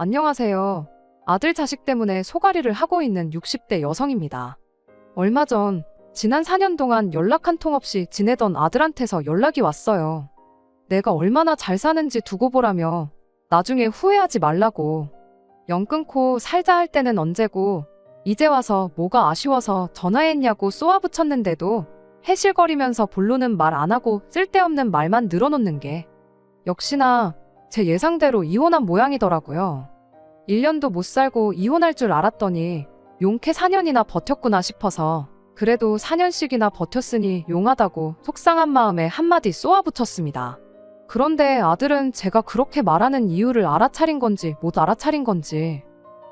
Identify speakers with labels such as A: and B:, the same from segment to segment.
A: 안녕하세요. 아들 자식 때문에 소가리를 하고 있는 60대 여성입니다. 얼마 전, 지난 4년 동안 연락 한 통 없이 지내던 아들한테서 연락이 왔어요. 내가 얼마나 잘 사는지 두고 보라며 나중에 후회하지 말라고. 연 끊고 살자 할 때는 언제고 이제 와서 뭐가 아쉬워서 전화했냐고 쏘아붙였는데도 해실거리면서 본론은 말 안 하고 쓸데없는 말만 늘어놓는 게 역시나 제 예상대로 이혼한 모양이더라고요. 1년도 못 살고 이혼할 줄 알았더니 용케 4년이나 버텼구나 싶어서 그래도 4년씩이나 버텼으니 용하다고 속상한 마음에 한마디 쏘아붙였습니다. 그런데 아들은 제가 그렇게 말하는 이유를 알아차린 건지 못 알아차린 건지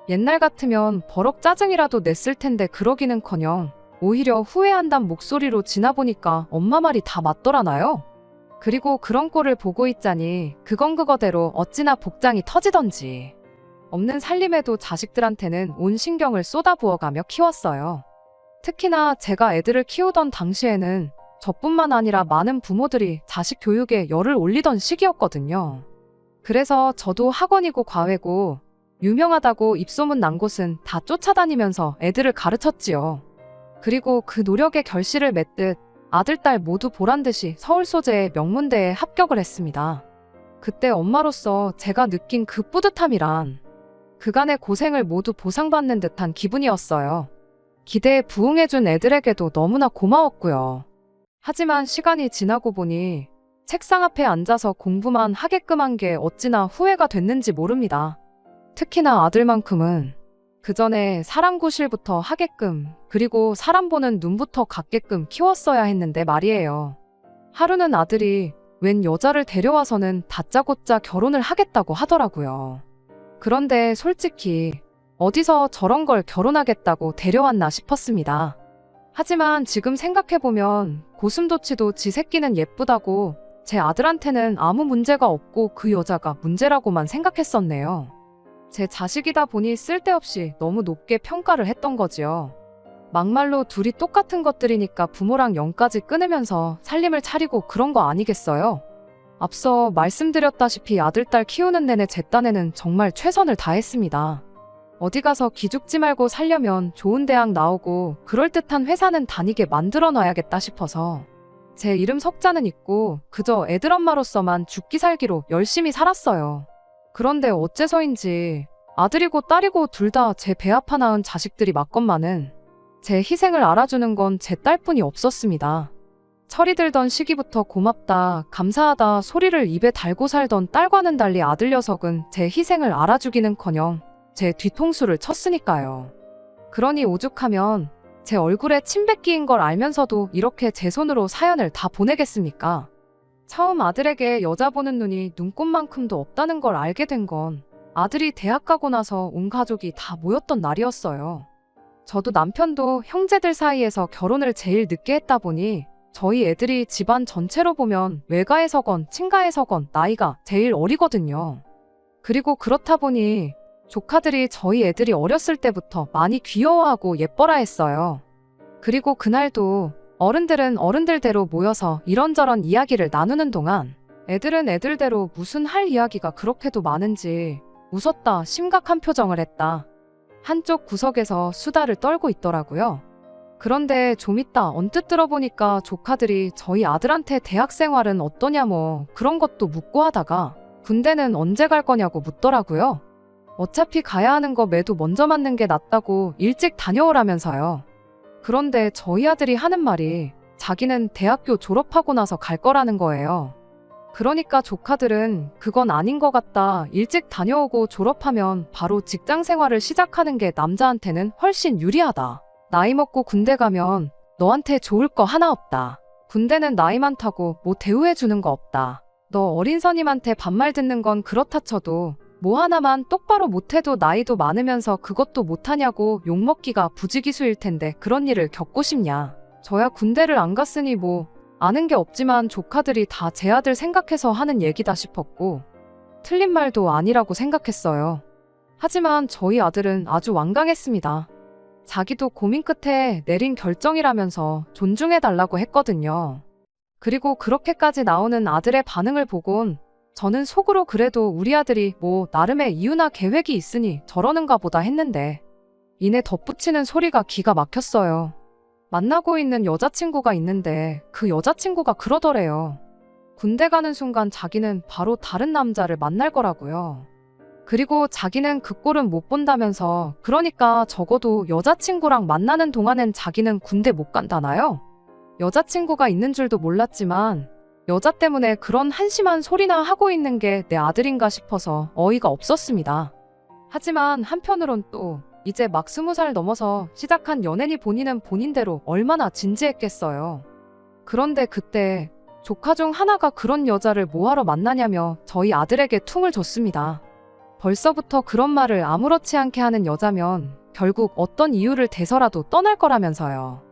A: 옛날 같으면 버럭 짜증이라도 냈을 텐데 그러기는커녕 오히려 후회한단 목소리로 지나보니까 엄마 말이 다 맞더라나요? 그리고 그런 꼴을 보고 있자니 그건 그거대로 어찌나 복장이 터지던지. 없는 살림에도 자식들한테는 온 신경을 쏟아부어가며 키웠어요. 특히나 제가 애들을 키우던 당시에는 저뿐만 아니라 많은 부모들이 자식 교육에 열을 올리던 시기였거든요. 그래서 저도 학원이고 과외고 유명하다고 입소문 난 곳은 다 쫓아다니면서 애들을 가르쳤지요. 그리고 그 노력의 결실을 맺듯 아들, 딸 모두 보란듯이 서울 소재의 명문대에 합격을 했습니다. 그때 엄마로서 제가 느낀 그 뿌듯함이란 그간의 고생을 모두 보상받는 듯한 기분이었어요. 기대에 부응해준 애들에게도 너무나 고마웠고요. 하지만 시간이 지나고 보니 책상 앞에 앉아서 공부만 하게끔 한 게 어찌나 후회가 됐는지 모릅니다. 특히나 아들만큼은 그 전에 사람 구실부터 하게끔 그리고 사람 보는 눈부터 갖게끔 키웠어야 했는데 말이에요. 하루는 아들이 웬 여자를 데려와서는 다짜고짜 결혼을 하겠다고 하더라고요. 그런데 솔직히 어디서 저런 걸 결혼하겠다고 데려왔나 싶었습니다. 하지만 지금 생각해보면 고슴도치도 지 새끼는 예쁘다고 제 아들한테는 아무 문제가 없고 그 여자가 문제라고만 생각했었네요. 제 자식이다 보니 쓸데없이 너무 높게 평가를 했던 거지요. 막말로 둘이 똑같은 것들이니까 부모랑 연까지 끊으면서 살림을 차리고 그런 거 아니겠어요? 앞서 말씀드렸다시피 아들, 딸 키우는 내내 제 딴에는 정말 최선을 다했습니다. 어디 가서 기죽지 말고 살려면 좋은 대학 나오고 그럴듯한 회사는 다니게 만들어 놔야겠다 싶어서 제 이름 석자는 있고 그저 애들 엄마로서만 죽기 살기로 열심히 살았어요. 그런데 어째서인지 아들이고 딸이고 둘 다 제 배 아파 낳은 자식들이 맞건만은 제 희생을 알아주는 건 제 딸뿐이 없었습니다. 철이 들던 시기부터 고맙다, 감사하다 소리를 입에 달고 살던 딸과는 달리 아들 녀석은 제 희생을 알아주기는커녕 제 뒤통수를 쳤으니까요. 그러니 오죽하면 제 얼굴에 침 뱉기인 걸 알면서도 이렇게 제 손으로 사연을 다 보내겠습니까? 처음 아들에게 여자 보는 눈이 눈꽃만큼도 없다는 걸 알게 된 건 아들이 대학 가고 나서 온 가족이 다 모였던 날이었어요. 저도 남편도 형제들 사이에서 결혼을 제일 늦게 했다 보니 저희 애들이 집안 전체로 보면 외가에서건 친가에서건 나이가 제일 어리거든요. 그리고 그렇다 보니 조카들이 저희 애들이 어렸을 때부터 많이 귀여워하고 예뻐라 했어요. 그리고 그날도 어른들은 어른들대로 모여서 이런저런 이야기를 나누는 동안 애들은 애들대로 무슨 할 이야기가 그렇게도 많은지 웃었다 심각한 표정을 했다. 한쪽 구석에서 수다를 떨고 있더라고요. 그런데 좀 이따 언뜻 들어보니까 조카들이 저희 아들한테 대학 생활은 어떠냐 뭐 그런 것도 묻고 하다가 군대는 언제 갈 거냐고 묻더라고요. 어차피 가야 하는 거 매도 먼저 맞는 게 낫다고 일찍 다녀오라면서요. 그런데 저희 아들이 하는 말이 자기는 대학교 졸업하고 나서 갈 거라는 거예요. 그러니까 조카들은 그건 아닌 것 같다. 일찍 다녀오고 졸업하면 바로 직장 생활을 시작하는 게 남자한테는 훨씬 유리하다. 나이 먹고 군대 가면 너한테 좋을 거 하나 없다. 군대는 나이 많다고 뭐 대우해주는 거 없다. 너 어린 선임한테 반말 듣는 건 그렇다 쳐도 뭐 하나만 똑바로 못해도 나이도 많으면서 그것도 못하냐고 욕먹기가 부지기수일 텐데 그런 일을 겪고 싶냐. 저야 군대를 안 갔으니 뭐 아는 게 없지만 조카들이 다 제 아들 생각해서 하는 얘기다 싶었고 틀린 말도 아니라고 생각했어요. 하지만 저희 아들은 아주 완강했습니다. 자기도 고민 끝에 내린 결정이라면서 존중해달라고 했거든요. 그리고 그렇게까지 나오는 아들의 반응을 보곤 저는 속으로 그래도 우리 아들이 뭐 나름의 이유나 계획이 있으니 저러는가 보다 했는데 이내 덧붙이는 소리가 기가 막혔어요. 만나고 있는 여자친구가 있는데 그 여자친구가 그러더래요. 군대 가는 순간 자기는 바로 다른 남자를 만날 거라고요. 그리고 자기는 그 꼴은 못 본다면서 그러니까 적어도 여자친구랑 만나는 동안엔 자기는 군대 못 간다나요? 여자친구가 있는 줄도 몰랐지만 여자 때문에 그런 한심한 소리나 하고 있는 게 내 아들인가 싶어서 어이가 없었습니다. 하지만 한편으론 또 이제 막 20살 넘어서 시작한 연애니 본인은 본인대로 얼마나 진지했겠어요. 그런데 그때 조카 중 하나가 그런 여자를 뭐하러 만나냐며 저희 아들에게 퉁을 줬습니다. 벌써부터 그런 말을 아무렇지 않게 하는 여자면 결국 어떤 이유를 대서라도 떠날 거라면서요.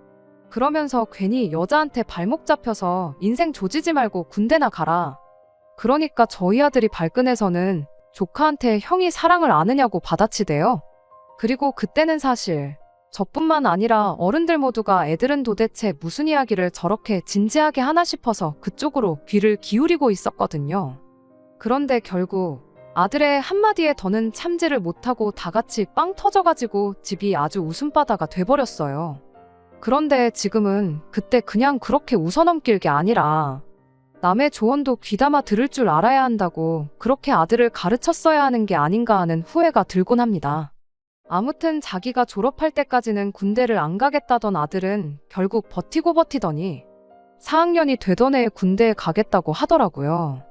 A: 그러면서 괜히 여자한테 발목 잡혀서 인생 조지지 말고 군대나 가라. 그러니까 저희 아들이 발끈해서는 조카한테 형이 사랑을 아느냐고 받아치대요. 그리고 그때는 사실 저뿐만 아니라 어른들 모두가 애들은 도대체 무슨 이야기를 저렇게 진지하게 하나 싶어서 그쪽으로 귀를 기울이고 있었거든요. 그런데 결국 아들의 한마디에 더는 참지를 못하고 다 같이 빵 터져가지고 집이 아주 웃음바다가 돼버렸어요. 그런데 지금은 그때 그냥 그렇게 웃어넘길 게 아니라 남의 조언도 귀담아 들을 줄 알아야 한다고 그렇게 아들을 가르쳤어야 하는 게 아닌가 하는 후회가 들곤 합니다. 아무튼 자기가 졸업할 때까지는 군대를 안 가겠다던 아들은 결국 버티고 버티더니 4학년이 되던 해에 군대에 가겠다고 하더라고요.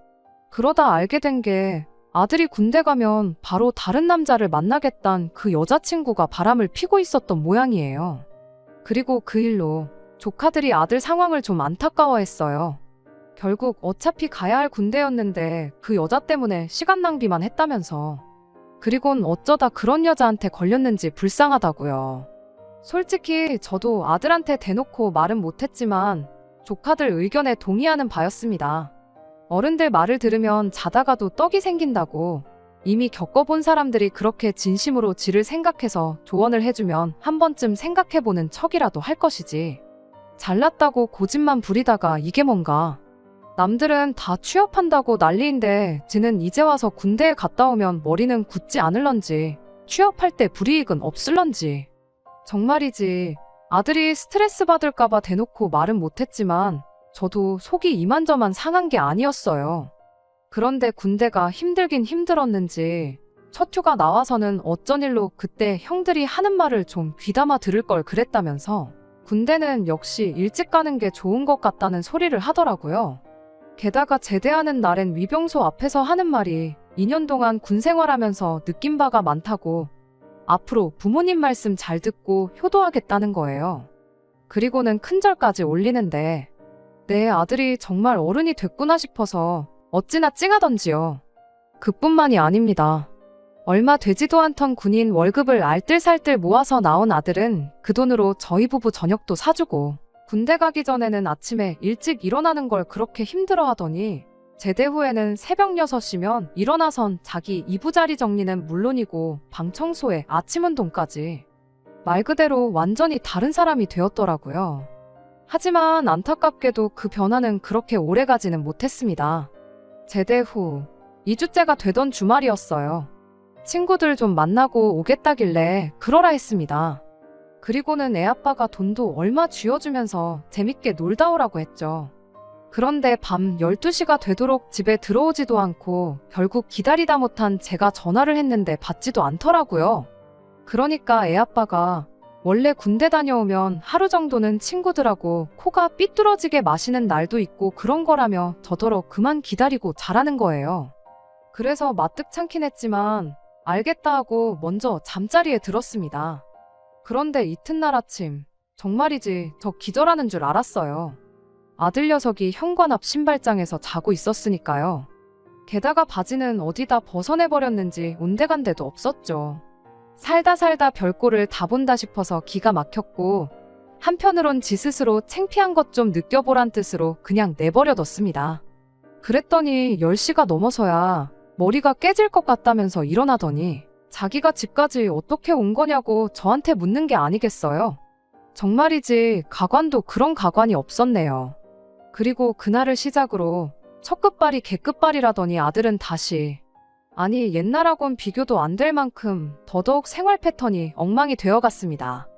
A: 그러다 알게 된 게 아들이 군대 가면 바로 다른 남자를 만나겠단 그 여자친구가 바람을 피고 있었던 모양이에요. 그리고 그 일로 조카들이 아들 상황을 좀 안타까워했어요. 결국 어차피 가야 할 군대였는데 그 여자 때문에 시간 낭비만 했다면서. 그리곤 어쩌다 그런 여자한테 걸렸는지 불쌍하다고요. 솔직히 저도 아들한테 대놓고 말은 못했지만 조카들 의견에 동의하는 바였습니다. 어른들 말을 들으면 자다가도 떡이 생긴다고 이미 겪어본 사람들이 그렇게 진심으로 지를 생각해서 조언을 해주면 한 번쯤 생각해보는 척이라도 할 것이지. 잘났다고 고집만 부리다가 이게 뭔가. 남들은 다 취업한다고 난리인데 지는 이제 와서 군대에 갔다 오면 머리는 굳지 않을런지 취업할 때 불이익은 없을런지. 정말이지 아들이 스트레스 받을까봐 대놓고 말은 못했지만 저도 속이 이만저만 상한 게 아니었어요. 그런데 군대가 힘들긴 힘들었는지 첫 휴가 나와서는 어쩐 일로 그때 형들이 하는 말을 좀 귀담아 들을 걸 그랬다면서 군대는 역시 일찍 가는 게 좋은 것 같다는 소리를 하더라고요. 게다가 제대하는 날엔 위병소 앞에서 하는 말이 2년 동안 군 생활하면서 느낀 바가 많다고 앞으로 부모님 말씀 잘 듣고 효도하겠다는 거예요. 그리고는 큰절까지 올리는데 내 아들이 정말 어른이 됐구나 싶어서 어찌나 찡하던지요. 그뿐만이 아닙니다. 얼마 되지도 않던 군인 월급을 알뜰살뜰 모아서 나온 아들은 그 돈으로 저희 부부 저녁도 사주고 군대 가기 전에는 아침에 일찍 일어나는 걸 그렇게 힘들어하더니 제대 후에는 새벽 6시면 일어나선 자기 이부자리 정리는 물론이고 방 청소에 아침 운동까지. 말 그대로 완전히 다른 사람이 되었더라고요. 하지만 안타깝게도 그 변화는 그렇게 오래 가지는 못했습니다. 제대 후 2주째가 되던 주말이었어요. 친구들 좀 만나고 오겠다길래 그러라 했습니다. 그리고는 애아빠가 돈도 얼마 쥐어주면서 재밌게 놀다 오라고 했죠. 그런데 밤 12시가 되도록 집에 들어오지도 않고 결국 기다리다 못한 제가 전화를 했는데 받지도 않더라고요. 그러니까 애아빠가 원래 군대 다녀오면 하루 정도는 친구들하고 코가 삐뚤어지게 마시는 날도 있고 그런 거라며 저더러 그만 기다리고 자라는 거예요. 그래서 마뜩찮긴 했지만 알겠다 하고 먼저 잠자리에 들었습니다. 그런데 이튿날 아침 정말이지 저 기절하는 줄 알았어요. 아들 녀석이 현관 앞 신발장에서 자고 있었으니까요. 게다가 바지는 어디다 벗어내버렸는지 온데간데도 없었죠. 살다 별꼴을 다 본다 싶어서 기가 막혔고 한편으론 지 스스로 창피한 것 좀 느껴보란 뜻으로 그냥 내버려뒀습니다. 그랬더니 10시가 넘어서야 머리가 깨질 것 같다면서 일어나더니 자기가 집까지 어떻게 온 거냐고 저한테 묻는 게 아니겠어요. 정말이지 가관도 그런 가관이 없었네요. 그리고 그날을 시작으로 첫끝발이 개끝발이라더니 아들은 다시. 아니 옛날하곤 비교도 안 될 만큼 더더욱 생활 패턴이 엉망이 되어갔습니다.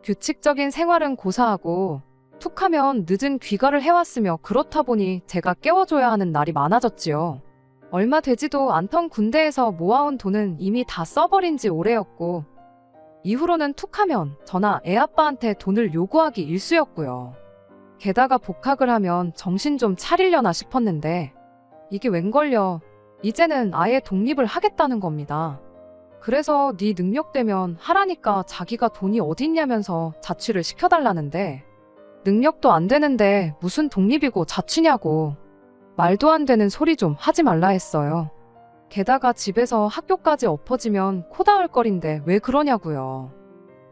A: 규칙적인 생활은 고사하고 툭하면 늦은 귀가를 해왔으며 그렇다 보니 제가 깨워줘야 하는 날이 많아졌지요. 얼마 되지도 않던 군대에서 모아온 돈은 이미 다 써버린 지 오래였고 이후로는 툭하면 저나 애아빠한테 돈을 요구하기 일쑤였고요. 게다가 복학을 하면 정신 좀 차리려나 싶었는데 이게 웬걸요. 이제는 아예 독립을 하겠다는 겁니다. 그래서 네 능력되면 하라니까 자기가 돈이 어딨냐면서 자취를 시켜달라는데 능력도 안 되는데 무슨 독립이고 자취냐고. 말도 안 되는 소리 좀 하지 말라 했어요. 게다가 집에서 학교까지 엎어지면 코 닿을 거린데 왜 그러냐고요.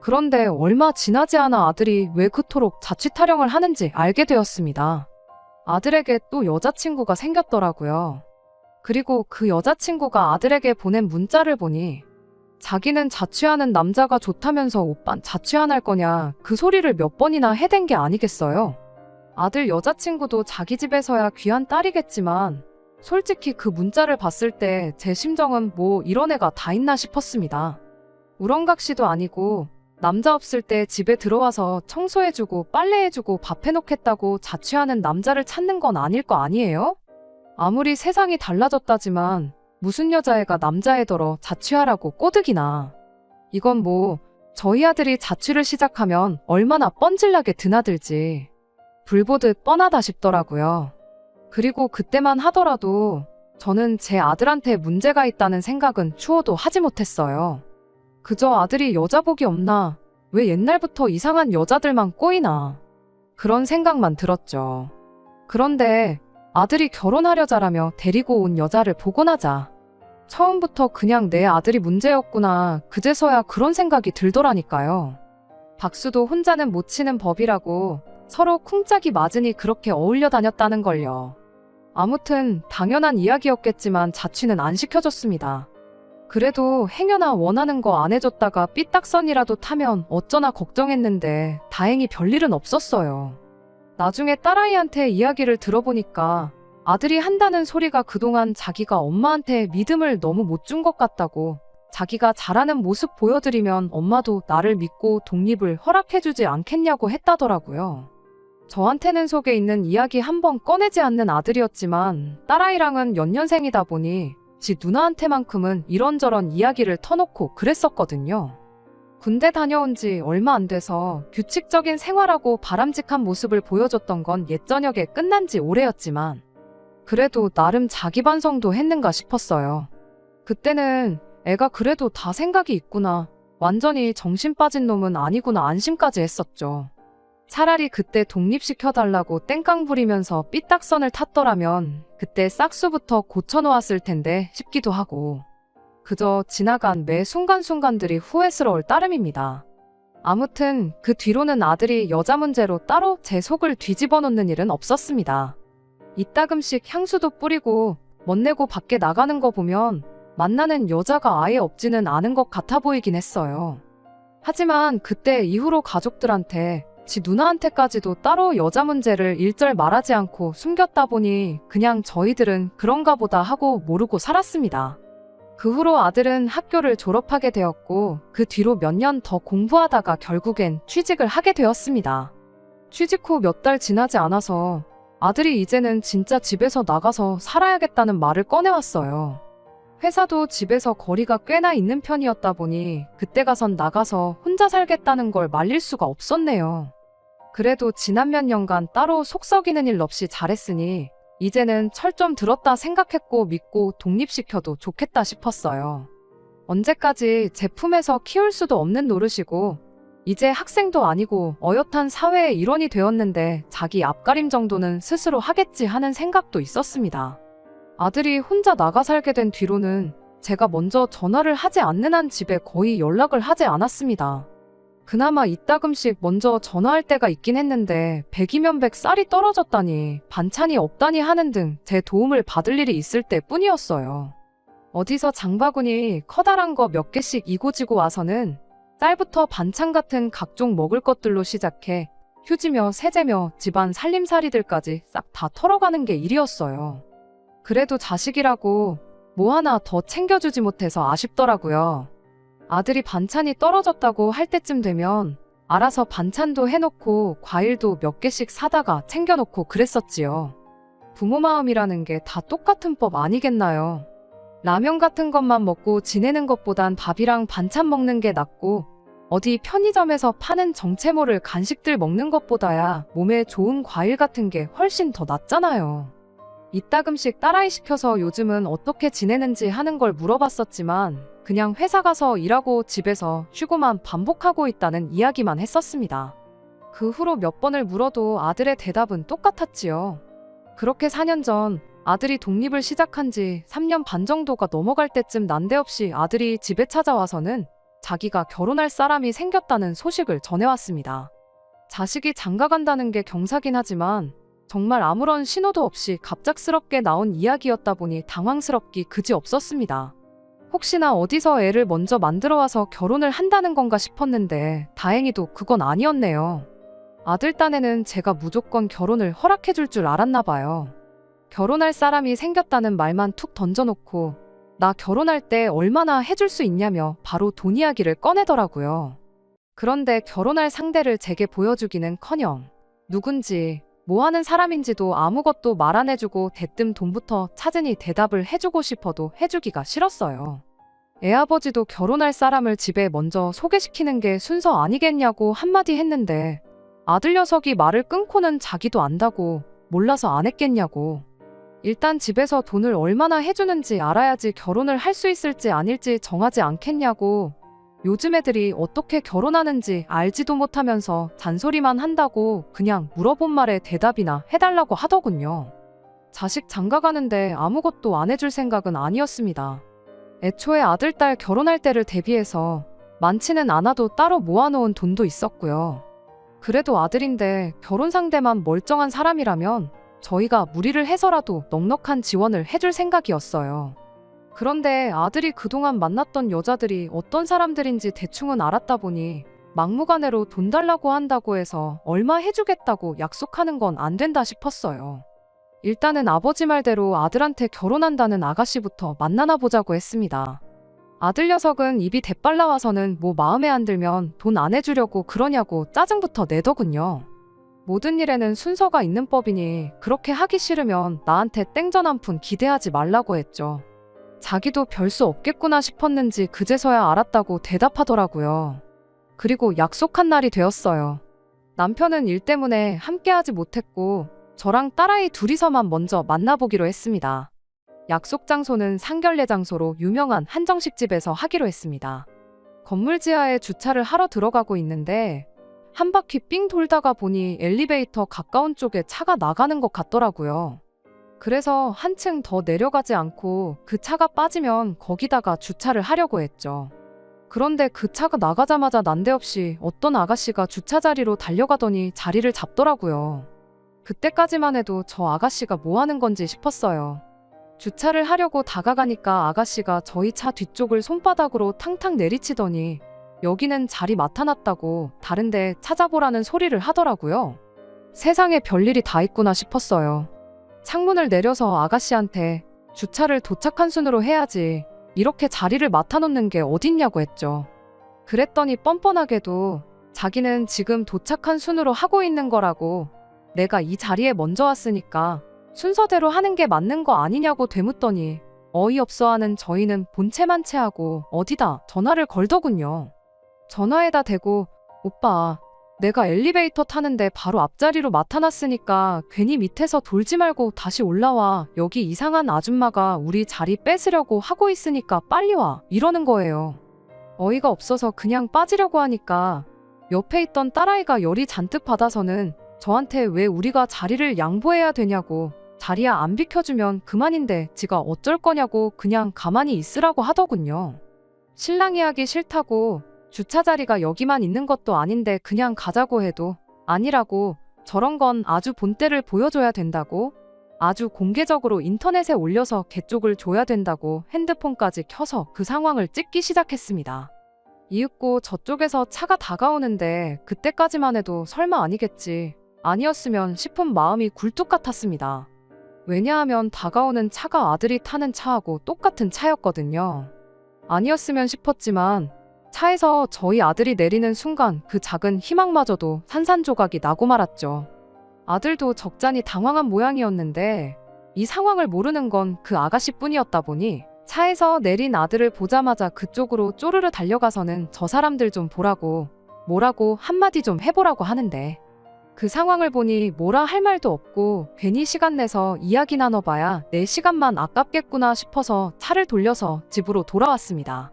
A: 그런데 얼마 지나지 않아 아들이 왜 그토록 자취 타령을 하는지 알게 되었습니다. 아들에게 또 여자친구가 생겼더라고요. 그리고 그 여자친구가 아들에게 보낸 문자를 보니 자기는 자취하는 남자가 좋다면서 오빤 자취 안 할 거냐 그 소리를 몇 번이나 해댄 게 아니겠어요. 아들 여자친구도 자기 집에서야 귀한 딸이겠지만 솔직히 그 문자를 봤을 때 제 심정은 뭐 이런 애가 다 있나 싶었습니다. 우렁각시도 아니고 남자 없을 때 집에 들어와서 청소해주고 빨래해주고 밥 해놓겠다고 자취하는 남자를 찾는 건 아닐 거 아니에요? 아무리 세상이 달라졌다지만 무슨 여자애가 남자애더러 자취하라고 꼬드기나. 이건 뭐 저희 아들이 자취를 시작하면 얼마나 뻔질나게 드나들지 불 보듯 뻔하다 싶더라고요. 그리고 그때만 하더라도 저는 제 아들한테 문제가 있다는 생각은 추호도 하지 못했어요. 그저 아들이 여자복이 없나, 왜 옛날부터 이상한 여자들만 꼬이나 그런 생각만 들었죠. 그런데 아들이 결혼하려자라며 데리고 온 여자를 보고 나자 처음부터 그냥 내 아들이 문제였구나 그제서야 그런 생각이 들더라니까요. 박수도 혼자는 못 치는 법이라고 서로 쿵짝이 맞으니 그렇게 어울려 다녔다는 걸요. 아무튼 당연한 이야기였겠지만 자취는 안 시켜줬습니다. 그래도 행여나 원하는 거 안 해줬다가 삐딱선이라도 타면 어쩌나 걱정했는데 다행히 별일은 없었어요. 나중에 딸아이한테 이야기를 들어보니까 아들이 한다는 소리가 그동안 자기가 엄마한테 믿음을 너무 못 준 것 같다고, 자기가 잘하는 모습 보여드리면 엄마도 나를 믿고 독립을 허락해주지 않겠냐고 했다더라고요. 저한테는 속에 있는 이야기 한번 꺼내지 않는 아들이었지만 딸아이랑은 연년생이다 보니 지 누나한테만큼은 이런저런 이야기를 터놓고 그랬었거든요. 군대 다녀온 지 얼마 안 돼서 규칙적인 생활하고 바람직한 모습을 보여줬던 건 옛저녁에 끝난 지 오래였지만 그래도 나름 자기 반성도 했는가 싶었어요. 그때는 애가 그래도 다 생각이 있구나, 완전히 정신 빠진 놈은 아니구나 안심까지 했었죠. 차라리 그때 독립시켜달라고 땡깡 부리면서 삐딱선을 탔더라면 그때 싹수부터 고쳐놓았을 텐데 싶기도 하고 그저 지나간 매 순간순간들이 후회스러울 따름입니다. 아무튼 그 뒤로는 아들이 여자 문제로 따로 제 속을 뒤집어 놓는 일은 없었습니다. 이따금씩 향수도 뿌리고 멋내고 밖에 나가는 거 보면 만나는 여자가 아예 없지는 않은 것 같아 보이긴 했어요. 하지만 그때 이후로 가족들한테 지 누나한테까지도 따로 여자 문제를 일절 말하지 않고 숨겼다 보니 그냥 저희들은 그런가 보다 하고 모르고 살았습니다. 그 후로 아들은 학교를 졸업하게 되었고 그 뒤로 몇 년 더 공부하다가 결국엔 취직을 하게 되었습니다. 취직 후 몇 달 지나지 않아서 아들이 이제는 진짜 집에서 나가서 살아야겠다는 말을 꺼내왔어요. 회사도 집에서 거리가 꽤나 있는 편이었다 보니 그때 가선 나가서 혼자 살겠다는 걸 말릴 수가 없었네요. 그래도 지난 몇 년간 따로 속 썩이는 일 없이 잘했으니 이제는 철 좀 들었다 생각했고 믿고 독립시켜도 좋겠다 싶었어요. 언제까지 제 품에서 키울 수도 없는 노릇이고 이제 학생도 아니고 어엿한 사회의 일원이 되었는데 자기 앞가림 정도는 스스로 하겠지 하는 생각도 있었습니다. 아들이 혼자 나가 살게 된 뒤로는 제가 먼저 전화를 하지 않는 한 집에 거의 연락을 하지 않았습니다. 그나마 이따금씩 먼저 전화할 때가 있긴 했는데 100이면 100 쌀이 떨어졌다니 반찬이 없다니 하는 등 제 도움을 받을 일이 있을 때 뿐이었어요. 어디서 장바구니 커다란 거 몇 개씩 이고지고 와서는 쌀부터 반찬 같은 각종 먹을 것들로 시작해 휴지며 세제며 집안 살림살이들까지 싹 다 털어가는 게 일이었어요. 그래도 자식이라고 뭐 하나 더 챙겨주지 못해서 아쉽더라고요. 아들이 반찬이 떨어졌다고 할 때쯤 되면 알아서 반찬도 해놓고 과일도 몇 개씩 사다가 챙겨놓고 그랬었지요. 부모 마음이라는 게 다 똑같은 법 아니겠나요? 라면 같은 것만 먹고 지내는 것보단 밥이랑 반찬 먹는 게 낫고 어디 편의점에서 파는 정체모를 간식들 먹는 것보다야 몸에 좋은 과일 같은 게 훨씬 더 낫잖아요. 이따금씩 딸아이 시켜서 요즘은 어떻게 지내는지 하는 걸 물어봤었지만 그냥 회사 가서 일하고 집에서 쉬고만 반복하고 있다는 이야기만 했었습니다. 그 후로 몇 번을 물어도 아들의 대답은 똑같았지요. 그렇게 4년 전 아들이 독립을 시작한 지 3년 반 정도가 넘어갈 때쯤 난데없이 아들이 집에 찾아와서는 자기가 결혼할 사람이 생겼다는 소식을 전해왔습니다. 자식이 장가간다는 게 경사긴 하지만 정말 아무런 신호도 없이 갑작스럽게 나온 이야기였다 보니 당황스럽기 그지없었습니다. 혹시나 어디서 애를 먼저 만들어와서 결혼을 한다는 건가 싶었는데 다행히도 그건 아니었네요. 아들 딴에는 제가 무조건 결혼을 허락해줄 줄 알았나 봐요. 결혼할 사람이 생겼다는 말만 툭 던져놓고 나 결혼할 때 얼마나 해줄 수 있냐며 바로 돈 이야기를 꺼내더라고요. 그런데 결혼할 상대를 제게 보여주기는커녕 누군지 뭐 하는 사람인지도 아무것도 말 안 해주고 대뜸 돈부터 찾으니 대답을 해주고 싶어도 해주기가 싫었어요. 애아버지도 결혼할 사람을 집에 먼저 소개시키는 게 순서 아니겠냐고 한마디 했는데 아들 녀석이 말을 끊고는 자기도 안다고 몰라서 안 했겠냐고. 일단 집에서 돈을 얼마나 해주는지 알아야지 결혼을 할 수 있을지 아닐지 정하지 않겠냐고. 요즘 애들이 어떻게 결혼하는지 알지도 못하면서 잔소리만 한다고 그냥 물어본 말에 대답이나 해달라고 하더군요. 자식 장가가는데 아무것도 안 해줄 생각은 아니었습니다. 애초에 아들, 딸 결혼할 때를 대비해서 많지는 않아도 따로 모아놓은 돈도 있었고요. 그래도 아들인데 결혼 상대만 멀쩡한 사람이라면 저희가 무리를 해서라도 넉넉한 지원을 해줄 생각이었어요. 그런데 아들이 그동안 만났던 여자들이 어떤 사람들인지 대충은 알았다 보니 막무가내로 돈 달라고 한다고 해서 얼마 해주겠다고 약속하는 건 안 된다 싶었어요. 일단은 아버지 말대로 아들한테 결혼한다는 아가씨부터 만나나 보자고 했습니다. 아들 녀석은 입이 대빨 나와서는 뭐 마음에 안 들면 돈 안 해주려고 그러냐고 짜증부터 내더군요. 모든 일에는 순서가 있는 법이니 그렇게 하기 싫으면 나한테 땡전 한 푼 기대하지 말라고 했죠. 자기도 별 수 없겠구나 싶었는지 그제서야 알았다고 대답하더라고요. 그리고 약속한 날이 되었어요. 남편은 일 때문에 함께하지 못했고 저랑 딸아이 둘이서만 먼저 만나보기로 했습니다. 약속 장소는 상결례 장소로 유명한 한정식집에서 하기로 했습니다. 건물 지하에 주차를 하러 들어가고 있는데 한 바퀴 삥 돌다가 보니 엘리베이터 가까운 쪽에 차가 나가는 것 같더라고요. 그래서 한층 더 내려가지 않고 그 차가 빠지면 거기다가 주차를 하려고 했죠. 그런데 그 차가 나가자마자 난데없이 어떤 아가씨가 주차 자리로 달려가더니 자리를 잡더라고요. 그때까지만 해도 저 아가씨가 뭐 하는 건지 싶었어요. 주차를 하려고 다가가니까 아가씨가 저희 차 뒤쪽을 손바닥으로 탕탕 내리치더니 여기는 자리 맡아놨다고 다른데 찾아보라는 소리를 하더라고요. 세상에 별일이 다 있구나 싶었어요. 창문을 내려서 아가씨한테 주차를 도착한 순으로 해야지 이렇게 자리를 맡아놓는 게 어딨냐고 했죠. 그랬더니 뻔뻔하게도 자기는 지금 도착한 순으로 하고 있는 거라고 내가 이 자리에 먼저 왔으니까 순서대로 하는 게 맞는 거 아니냐고 되묻더니 어이없어하는 저희는 본체만체하고 어디다 전화를 걸더군요. 전화에다 대고 오빠 내가 엘리베이터 타는데 바로 앞자리로 맡아놨으니까 괜히 밑에서 돌지 말고 다시 올라와. 여기 이상한 아줌마가 우리 자리 뺏으려고 하고 있으니까 빨리 와. 이러는 거예요. 어이가 없어서 그냥 빠지려고 하니까 옆에 있던 딸아이가 열이 잔뜩 받아서는 저한테 왜 우리가 자리를 양보해야 되냐고 자리야 안 비켜주면 그만인데 지가 어쩔 거냐고 그냥 가만히 있으라고 하더군요. 신랑이 하기 싫다고 주차 자리가 여기만 있는 것도 아닌데 그냥 가자고 해도 아니라고 저런 건 아주 본때를 보여줘야 된다고 아주 공개적으로 인터넷에 올려서 개쪽을 줘야 된다고 핸드폰까지 켜서 그 상황을 찍기 시작했습니다. 이윽고 저쪽에서 차가 다가오는데 그때까지만 해도 설마 아니겠지 아니었으면 싶은 마음이 굴뚝 같았습니다. 왜냐하면 다가오는 차가 아들이 타는 차하고 똑같은 차였거든요. 아니었으면 싶었지만 차에서 저희 아들이 내리는 순간 그 작은 희망마저도 산산조각이 나고 말았죠. 아들도 적잖이 당황한 모양이었는데 이 상황을 모르는 건 그 아가씨뿐이었다 보니 차에서 내린 아들을 보자마자 그쪽으로 쪼르르 달려가서는 저 사람들 좀 보라고 뭐라고 한마디 좀 해보라고 하는데 그 상황을 보니 뭐라 할 말도 없고 괜히 시간 내서 이야기 나눠봐야 내 시간만 아깝겠구나 싶어서 차를 돌려서 집으로 돌아왔습니다.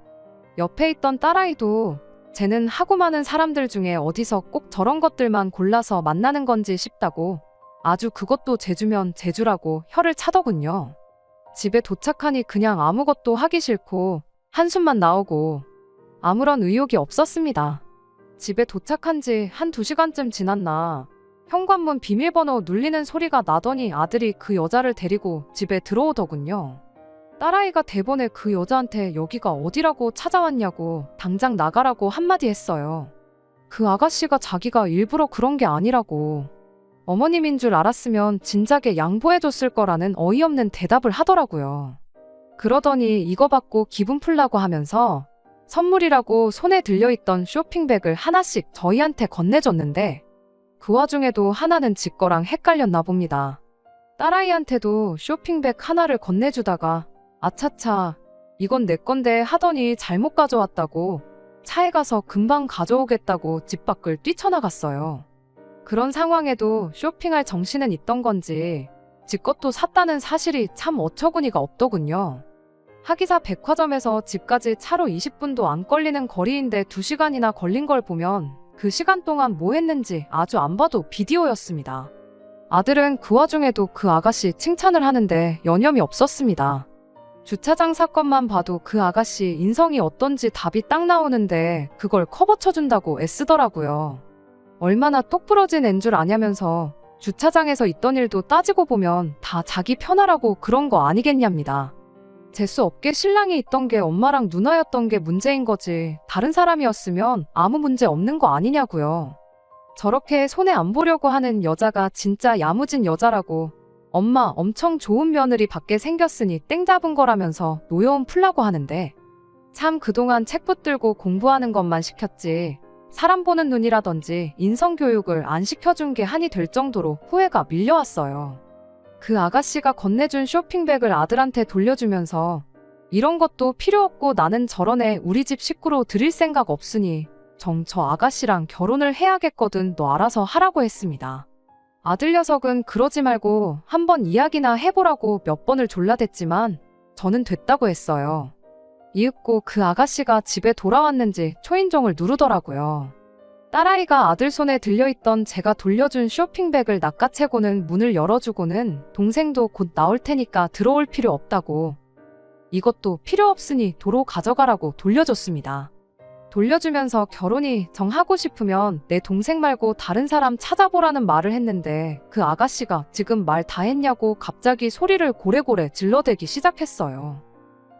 A: 옆에 있던 딸아이도 쟤는 하고 많은 사람들 중에 어디서 꼭 저런 것들만 골라서 만나는 건지 싶다고 아주 그것도 제주면 제주라고 혀를 차더군요. 집에 도착하니 그냥 아무것도 하기 싫고 한숨만 나오고 아무런 의욕이 없었습니다. 집에 도착한 지 한 2시간쯤 지났나 현관문 비밀번호 눌리는 소리가 나더니 아들이 그 여자를 데리고 집에 들어오더군요. 딸아이가 대번에 그 여자한테 여기가 어디라고 찾아왔냐고 당장 나가라고 한마디 했어요. 그 아가씨가 자기가 일부러 그런 게 아니라고 어머님인 줄 알았으면 진작에 양보해줬을 거라는 어이없는 대답을 하더라고요. 그러더니 이거 받고 기분 풀라고 하면서 선물이라고 손에 들려있던 쇼핑백을 하나씩 저희한테 건네줬는데 그 와중에도 하나는 지 거랑 헷갈렸나 봅니다. 딸아이한테도 쇼핑백 하나를 건네주다가 아차차 이건 내 건데 하더니 잘못 가져왔다고 차에 가서 금방 가져오겠다고 집 밖을 뛰쳐나갔어요. 그런 상황에도 쇼핑할 정신은 있던 건지 지 것도 샀다는 사실이 참 어처구니가 없더군요. 하기사 백화점에서 집까지 차로 20분도 안 걸리는 거리인데 2시간이나 걸린 걸 보면 그 시간 동안 뭐 했는지 아주 안 봐도 비디오였습니다. 아들은 그 와중에도 그 아가씨 칭찬을 하는데 여념이 없었습니다. 주차장 사건만 봐도 그 아가씨 인성이 어떤지 답이 딱 나오는데 그걸 커버 쳐준다고 애쓰더라고요. 얼마나 똑부러진 앤 줄 아냐면서 주차장에서 있던 일도 따지고 보면 다 자기 편하라고 그런 거 아니겠냐입니다. 재수 없게 신랑이 있던 게 엄마랑 누나였던 게 문제인 거지 다른 사람이었으면 아무 문제 없는 거 아니냐고요. 저렇게 손해 안 보려고 하는 여자가 진짜 야무진 여자라고 엄마 엄청 좋은 며느리 받게 생겼으니 땡 잡은 거라면서 노여움 풀라고 하는데 참 그동안 책 붙들고 공부하는 것만 시켰지 사람 보는 눈이라든지 인성교육을 안 시켜준 게 한이 될 정도로 후회가 밀려왔어요. 그 아가씨가 건네준 쇼핑백을 아들한테 돌려주면서 이런 것도 필요 없고 나는 저런 애 우리 집 식구로 들일 생각 없으니 저 아가씨랑 결혼을 해야겠거든 너 알아서 하라고 했습니다. 아들 녀석은 그러지 말고 한번 이야기나 해보라고 몇 번을 졸라댔지만 저는 됐다고 했어요. 이윽고 그 아가씨가 집에 돌아왔는지 초인종을 누르더라고요. 딸아이가 아들 손에 들려있던 제가 돌려준 쇼핑백을 낚아채고는 문을 열어주고는 동생도 곧 나올 테니까 들어올 필요 없다고 이것도 필요 없으니 도로 가져가라고 돌려줬습니다. 돌려주면서 결혼이 정하고 싶으면 내 동생 말고 다른 사람 찾아보라는 말을 했는데 그 아가씨가 지금 말 다 했냐고 갑자기 소리를 고래고래 질러대기 시작했어요.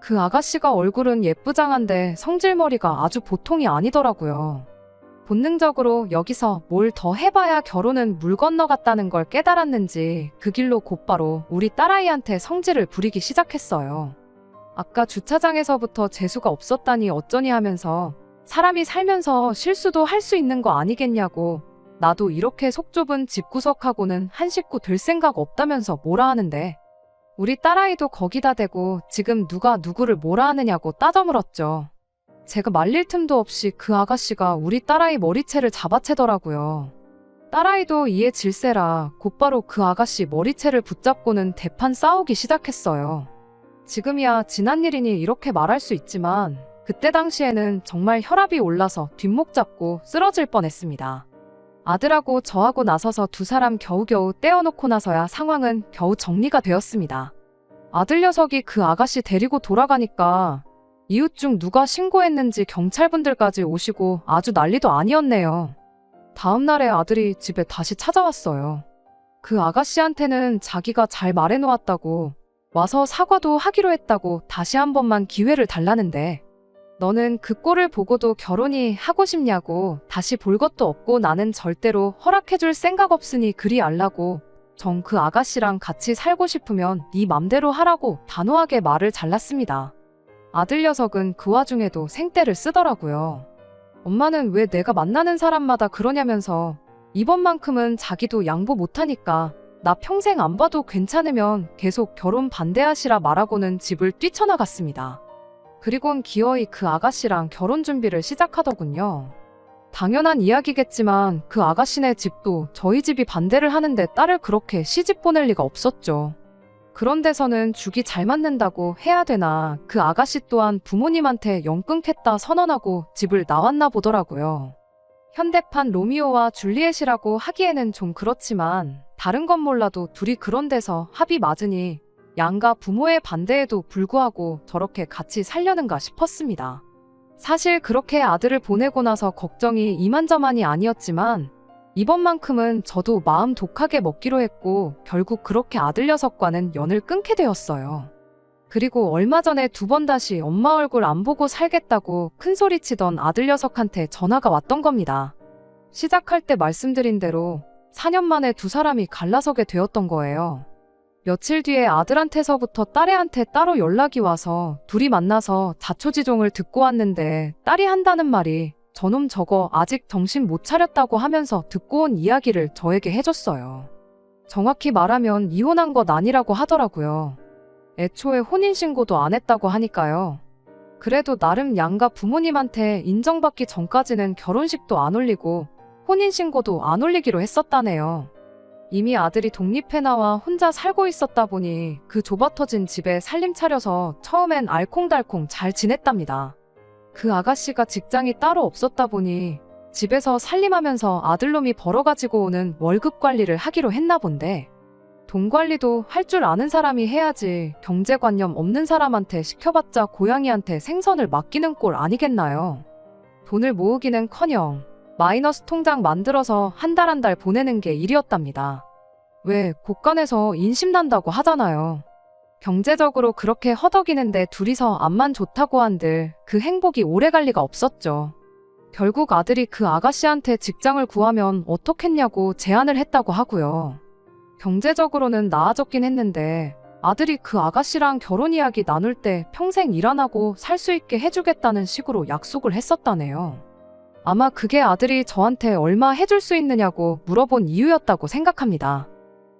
A: 그 아가씨가 얼굴은 예쁘장한데 성질머리가 아주 보통이 아니더라고요. 본능적으로 여기서 뭘 더 해봐야 결혼은 물 건너갔다는 걸 깨달았는지 그 길로 곧바로 우리 딸아이한테 성질을 부리기 시작했어요. 아까 주차장에서부터 재수가 없었다니 어쩌니 하면서 사람이 살면서 실수도 할 수 있는 거 아니겠냐고 나도 이렇게 속 좁은 집구석하고는 한 식구 될 생각 없다면서 뭐라 하는데 우리 딸아이도 거기다 대고 지금 누가 누구를 뭐라 하느냐고 따져물었죠. 제가 말릴 틈도 없이 그 아가씨가 우리 딸아이 머리채를 잡아채더라고요. 딸아이도 이에 질세라 곧바로 그 아가씨 머리채를 붙잡고는 대판 싸우기 시작했어요. 지금이야 지난 일이니 이렇게 말할 수 있지만 그때 당시에는 정말 혈압이 올라서 뒷목 잡고 쓰러질 뻔했습니다. 아들하고 저하고 나서서 두 사람 겨우겨우 떼어놓고 나서야 상황은 겨우 정리가 되었습니다. 아들 녀석이 그 아가씨 데리고 돌아가니까 이웃 중 누가 신고했는지 경찰분들까지 오시고 아주 난리도 아니었네요. 다음 날에 아들이 집에 다시 찾아왔어요. 그 아가씨한테는 자기가 잘 말해놓았다고 와서 사과도 하기로 했다고 다시 한 번만 기회를 달라는데 너는 그 꼴을 보고도 결혼이 하고 싶냐고 다시 볼 것도 없고 나는 절대로 허락해줄 생각 없으니 그리 알라고 전 그 아가씨랑 같이 살고 싶으면 네 맘대로 하라고 단호하게 말을 잘랐습니다. 아들 녀석은 그 와중에도 생떼를 쓰더라고요. 엄마는 왜 내가 만나는 사람마다 그러냐면서 이번만큼은 자기도 양보 못하니까 나 평생 안 봐도 괜찮으면 계속 결혼 반대하시라 말하고는 집을 뛰쳐나갔습니다. 그리곤 기어이 그 아가씨랑 결혼 준비를 시작하더군요. 당연한 이야기겠지만 그 아가씨네 집도 저희 집이 반대를 하는데 딸을 그렇게 시집 보낼 리가 없었죠. 그런 데서는 죽이 잘 맞는다고 해야 되나 그 아가씨 또한 부모님한테 영 끊겠다 선언하고 집을 나왔나 보더라고요. 현대판 로미오와 줄리엣이라고 하기에는 좀 그렇지만 다른 건 몰라도 둘이 그런 데서 합이 맞으니 양가 부모의 반대에도 불구하고 저렇게 같이 살려는가 싶었습니다. 사실 그렇게 아들을 보내고 나서 걱정이 이만저만이 아니었지만 이번만큼은 저도 마음 독하게 먹기로 했고 결국 그렇게 아들 녀석과는 연을 끊게 되었어요. 그리고 얼마 전에 2번 다시 엄마 얼굴 안 보고 살겠다고 큰소리치던 아들 녀석한테 전화가 왔던 겁니다. 시작할 때 말씀드린 대로 4년 만에 두 사람이 갈라서게 되었던 거예요. 며칠 뒤에 아들한테서부터 딸애한테 따로 연락이 와서 둘이 만나서 자초지종을 듣고 왔는데 딸이 한다는 말이 저놈 저거 아직 정신 못 차렸다고 하면서 듣고 온 이야기를 저에게 해줬어요. 정확히 말하면 이혼한 것 아니라고 하더라고요. 애초에 혼인신고도 안 했다고 하니까요. 그래도 나름 양가 부모님한테 인정받기 전까지는 결혼식도 안 올리고 혼인신고도 안 올리기로 했었다네요. 이미 아들이 독립해 나와 혼자 살고 있었다 보니 그 좁아터진 집에 살림 차려서 처음엔 알콩달콩 잘 지냈답니다. 그 아가씨가 직장이 따로 없었다 보니 집에서 살림하면서 아들놈이 벌어가지고 오는 월급 관리를 하기로 했나 본데 돈 관리도 할 줄 아는 사람이 해야지 경제관념 없는 사람한테 시켜봤자 고양이한테 생선을 맡기는 꼴 아니겠나요? 돈을 모으기는커녕 마이너스 통장 만들어서 한 달 한 달 보내는 게 일이었답니다. 왜 곳간에서 인심난다고 하잖아요. 경제적으로 그렇게 허덕이는데 둘이서 앞만 좋다고 한들 그 행복이 오래갈 리가 없었죠. 결국 아들이 그 아가씨한테 직장을 구하면 어떻겠냐고 제안을 했다고 하고요. 경제적으로는 나아졌긴 했는데 아들이 그 아가씨랑 결혼 이야기 나눌 때 평생 일 안 하고 살 수 있게 해주겠다는 식으로 약속을 했었다네요. 아마 그게 아들이 저한테 얼마 해줄 수 있느냐고 물어본 이유였다고 생각합니다.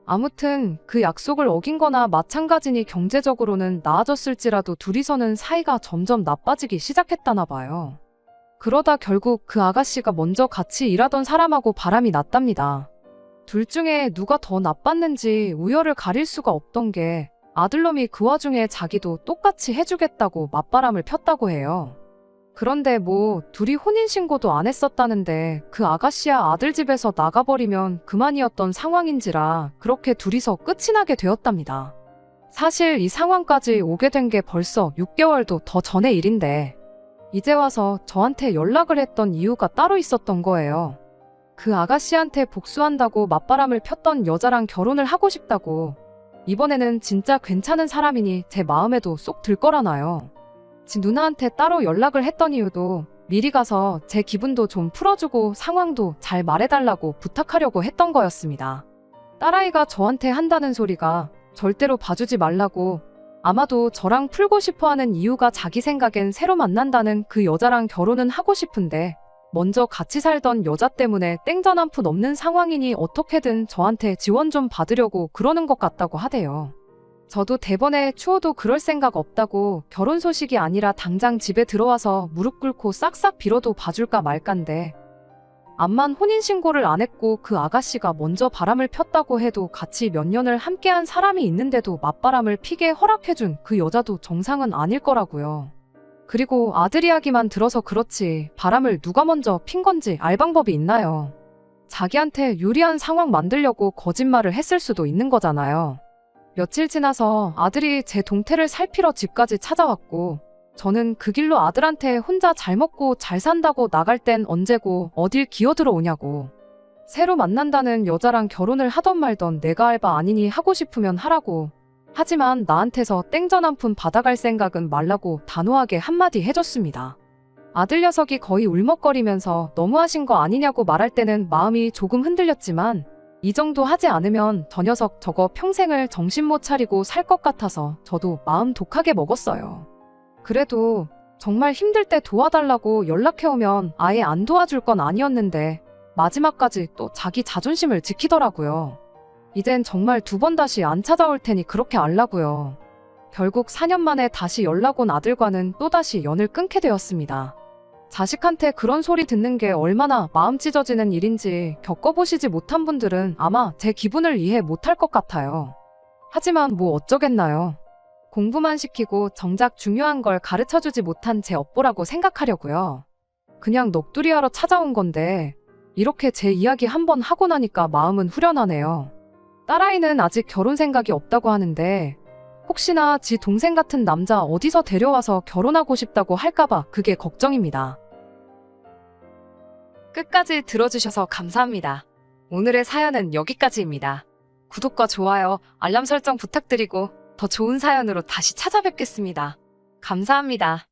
A: 아무튼 그 약속을 어긴 거나 마찬가지니 경제적으로는 나아졌을지라도 둘이서는 사이가 점점 나빠지기 시작했다나 봐요. 그러다 결국 그 아가씨가 먼저 같이 일하던 사람하고 바람이 났답니다. 둘 중에 누가 더 나빴는지 우열을 가릴 수가 없던 게 아들놈이 그 와중에 자기도 똑같이 해주겠다고 맞바람을 폈다고 해요. 그런데 뭐 둘이 혼인신고도 안 했었다는데 그 아가씨야 아들 집에서 나가버리면 그만이었던 상황인지라 그렇게 둘이서 끝이 나게 되었답니다. 사실 이 상황까지 오게 된 게 벌써 6개월도 더 전의 일인데 이제 와서 저한테 연락을 했던 이유가 따로 있었던 거예요. 그 아가씨한테 복수한다고 맞바람을 폈던 여자랑 결혼을 하고 싶다고. 이번에는 진짜 괜찮은 사람이니 제 마음에도 쏙 들 거라나요. 지 누나한테 따로 연락을 했던 이유도 미리 가서 제 기분도 좀 풀어주고 상황도 잘 말해달라고 부탁하려고 했던 거였습니다. 딸아이가 저한테 한다는 소리가 절대로 봐주지 말라고, 아마도 저랑 풀고 싶어하는 이유가 자기 생각엔 새로 만난다는 그 여자랑 결혼은 하고 싶은데 먼저 같이 살던 여자 때문에 땡전 한 푼 없는 상황이니 어떻게든 저한테 지원 좀 받으려고 그러는 것 같다고 하대요. 저도 대번에 추워도 그럴 생각 없다고, 결혼 소식이 아니라 당장 집에 들어와서 무릎 꿇고 싹싹 빌어도 봐줄까 말까인데 암만 혼인신고를 안 했고 그 아가씨가 먼저 바람을 폈다고 해도 같이 몇 년을 함께한 사람이 있는데도 맞바람을 피게 허락해준 그 여자도 정상은 아닐 거라고요. 그리고 아들 이야기만 들어서 그렇지 바람을 누가 먼저 핀 건지 알 방법이 있나요? 자기한테 유리한 상황 만들려고 거짓말을 했을 수도 있는 거잖아요. 며칠 지나서 아들이 제 동태를 살피러 집까지 찾아왔고 저는 그 길로 아들한테 혼자 잘 먹고 잘 산다고 나갈 땐 언제고 어딜 기어들어 오냐고, 새로 만난다는 여자랑 결혼을 하던 말던 내가 알바 아니니 하고 싶으면 하라고, 하지만 나한테서 땡전 한 푼 받아갈 생각은 말라고 단호하게 한마디 해줬습니다. 아들 녀석이 거의 울먹거리면서 너무하신 거 아니냐고 말할 때는 마음이 조금 흔들렸지만 이 정도 하지 않으면 저 녀석 저거 평생을 정신 못 차리고 살 것 같아서 저도 마음 독하게 먹었어요. 그래도 정말 힘들 때 도와달라고 연락해오면 아예 안 도와줄 건 아니었는데 마지막까지 또 자기 자존심을 지키더라고요. 이젠 정말 2번 다시 안 찾아올 테니 그렇게 알라고요. 결국 4년 만에 다시 연락 온 아들과는 또다시 연을 끊게 되었습니다. 자식한테 그런 소리 듣는 게 얼마나 마음 찢어지는 일인지 겪어보시지 못한 분들은 아마 제 기분을 이해 못할 것 같아요. 하지만 뭐 어쩌겠나요. 공부만 시키고 정작 중요한 걸 가르쳐주지 못한 제 업보라고 생각하려고요. 그냥 넋두리하러 찾아온 건데 이렇게 제 이야기 한번 하고 나니까 마음은 후련하네요. 딸아이는 아직 결혼 생각이 없다고 하는데 혹시나 지 동생 같은 남자 어디서 데려와서 결혼하고 싶다고 할까봐 그게 걱정입니다. 끝까지 들어주셔서 감사합니다. 오늘의 사연은 여기까지입니다. 구독과 좋아요, 알람 설정 부탁드리고 더 좋은 사연으로 다시 찾아뵙겠습니다. 감사합니다.